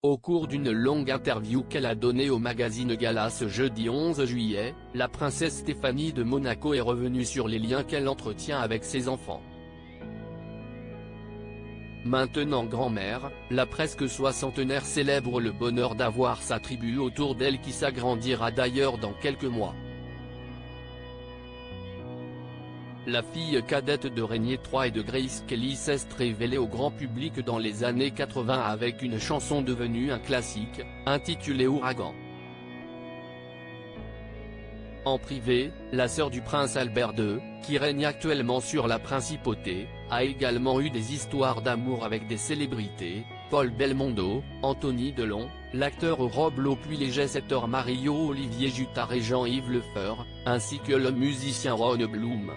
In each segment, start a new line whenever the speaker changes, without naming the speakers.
Au cours d'une longue interview qu'elle a donnée au magazine Gala ce jeudi 11 juillet, la princesse Stéphanie de Monaco est revenue sur les liens qu'elle entretient avec ses enfants. Maintenant grand-mère, la presque soixantenaire célèbre le bonheur d'avoir sa tribu autour d'elle qui s'agrandira d'ailleurs dans quelques mois. La fille cadette de Régnier III et de Grace Kelly s'est révélée au grand public dans les années 80 avec une chanson devenue un classique, intitulée Ouragan. En privé, la sœur du prince Albert II, qui règne actuellement sur la principauté, a également eu des histoires d'amour avec des célébrités, Paul Belmondo, Anthony Delon, l'acteur Rob Lowe puis les jet-setteurs Mario Olivier Jutard et Jean-Yves Lefebvre, ainsi que le musicien Ron Bloom.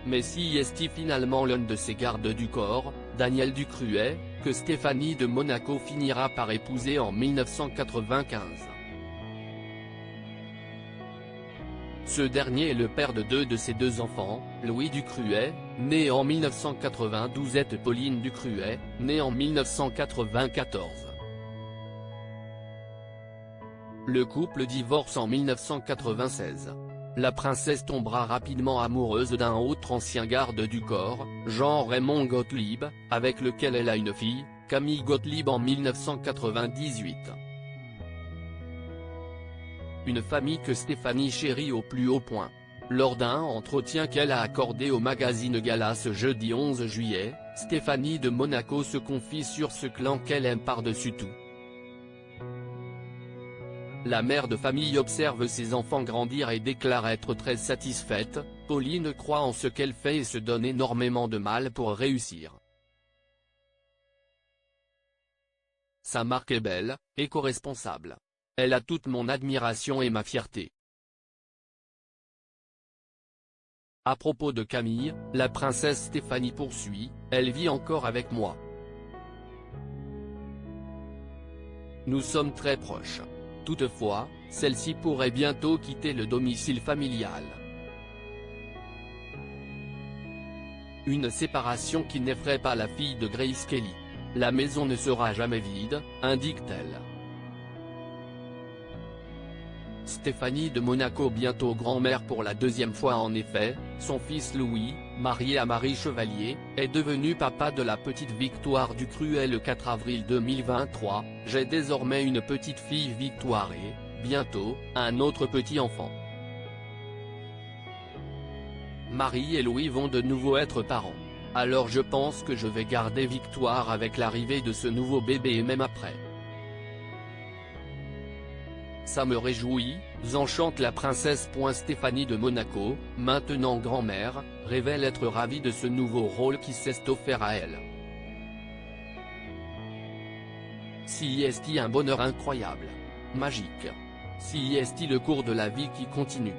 Mais si est finalement l'un de ses gardes du corps, Daniel Ducruet, que Stéphanie de Monaco finira par épouser en 1995. Ce dernier est le père de deux de ses deux enfants, Louis Ducruet, né en 1992 et Pauline Ducruet, née en 1994. Le couple divorce en 1996. La princesse tombera rapidement amoureuse d'un autre ancien garde du corps, Jean-Raymond Gottlieb, avec lequel elle a une fille, Camille Gottlieb en 1998. Une famille que Stéphanie chérit au plus haut point. Lors d'un entretien qu'elle a accordé au magazine Gala ce jeudi 11 juillet, Stéphanie de Monaco se confie sur ce clan qu'elle aime par-dessus tout. La mère de famille observe ses enfants grandir et déclare être très satisfaite. Pauline croit en ce qu'elle fait et se donne énormément de mal pour réussir. Sa marque est belle, éco-responsable. Elle a toute mon admiration et ma fierté. À propos de Camille, la princesse Stéphanie poursuit, elle vit encore avec moi. Nous sommes très proches. Toutefois, celle-ci pourrait bientôt quitter le domicile familial. Une séparation qui n'effraie pas la fille de Grace Kelly. La maison ne sera jamais vide, indique-t-elle. Stéphanie de Monaco bientôt grand-mère pour la deuxième fois en effet, son fils Louis, marié à Marie Chevalier, est devenu papa de la petite Victoire Ducruet le 4 avril 2023, j'ai désormais une petite fille Victoire et, bientôt, un autre petit enfant. Marie et Louis vont de nouveau être parents. Alors je pense que je vais garder Victoire avec l'arrivée de ce nouveau bébé et même après. Ça me réjouit, enchante la princesse. Stéphanie de Monaco, maintenant grand-mère, révèle être ravie de ce nouveau rôle qui s'est offert à elle. Si est un bonheur incroyable. Magique. Si est le cours de la vie qui continue.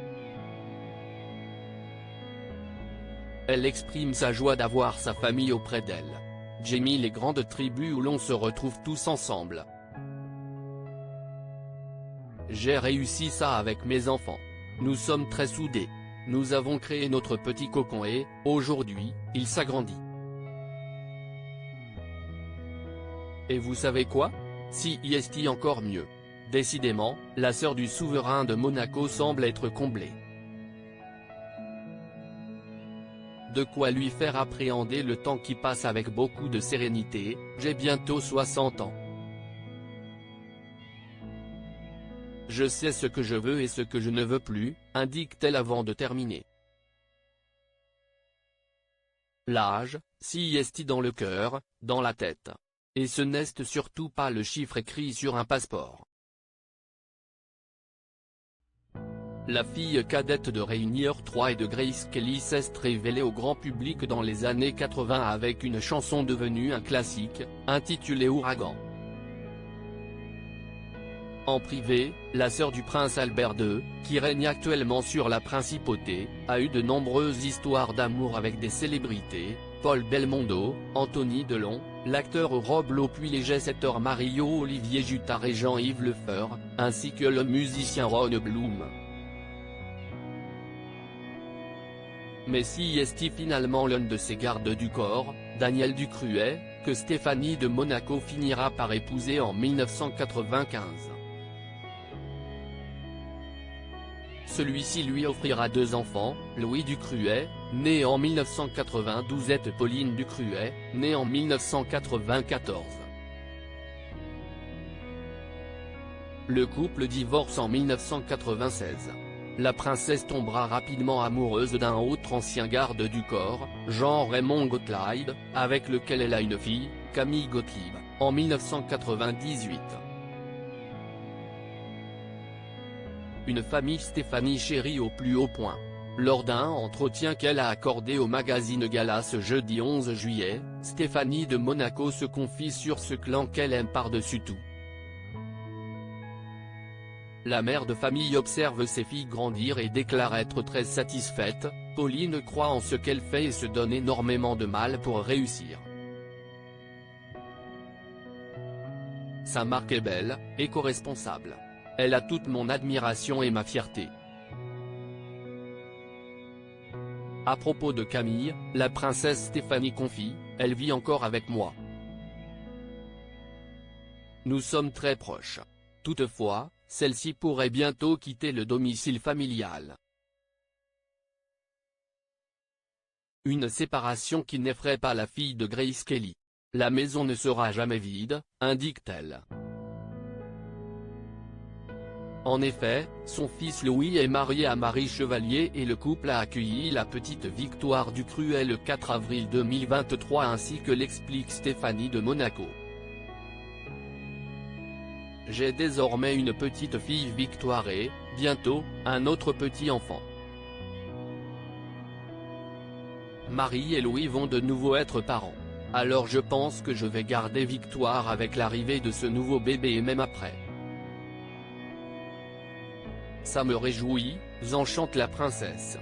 Elle exprime sa joie d'avoir sa famille auprès d'elle. Jamie les grandes tribus où l'on se retrouve tous ensemble. J'ai réussi ça avec mes enfants. Nous sommes très soudés. Nous avons créé notre petit cocon et, aujourd'hui, il s'agrandit. Et vous savez quoi? Si est encore mieux. Décidément, la sœur du souverain de Monaco semble être comblée. De quoi lui faire appréhender le temps qui passe avec beaucoup de sérénité. J'ai bientôt 60 ans. Je sais ce que je veux et ce que je ne veux plus, indique-t-elle avant de terminer. L'âge, si est dans le cœur, dans la tête. Et ce n'est surtout pas le chiffre écrit sur un passeport. La fille cadette de Régnier III et de Grace Kelly s'est révélée au grand public dans les années 80 avec une chanson devenue un classique, intitulée Ouragan. En privé, la sœur du prince Albert II, qui règne actuellement sur la principauté, a eu de nombreuses histoires d'amour avec des célébrités, Paul Belmondo, Anthony Delon, l'acteur Rob Lowe puis les jet-setteurs Mario Olivier Jutard et Jean-Yves Lefebvre, ainsi que le musicien Ron Bloom. Mais si est finalement l'un de ses gardes du corps, Daniel Ducruet, que Stéphanie de Monaco finira par épouser en 1995. Celui-ci lui offrira 2 enfants, Louis Ducruet, né en 1992 et Pauline Ducruet, née en 1994. Le couple divorce en 1996. La princesse tombera rapidement amoureuse d'un autre ancien garde du corps, Jean Raymond Gottlieb, avec lequel elle a une fille, Camille Gottlieb, en 1998. Une famille Stéphanie chérie au plus haut point. Lors d'un entretien qu'elle a accordé au magazine Gala ce jeudi 11 juillet, Stéphanie de Monaco se confie sur ce clan qu'elle aime par-dessus tout. La mère de famille observe ses filles grandir et déclare être très satisfaite. Pauline croit en ce qu'elle fait et se donne énormément de mal pour réussir. Sa marque est belle, éco-responsable. Elle a toute mon admiration et ma fierté. À propos de Camille, la princesse Stéphanie confie, elle vit encore avec moi. Nous sommes très proches. Toutefois, celle-ci pourrait bientôt quitter le domicile familial. Une séparation qui n'effraie pas la fille de Grace Kelly. La maison ne sera jamais vide, indique-t-elle. En effet, son fils Louis est marié à Marie Chevalier et le couple a accueilli la petite Victoire Ducruet le 4 avril 2023 ainsi que l'explique Stéphanie de Monaco. J'ai désormais une petite fille Victoire et, bientôt, un autre petit enfant. Marie et Louis vont de nouveau être parents. Alors je pense que je vais garder Victoire avec l'arrivée de ce nouveau bébé et même après. Ça me réjouit, enchante la princesse.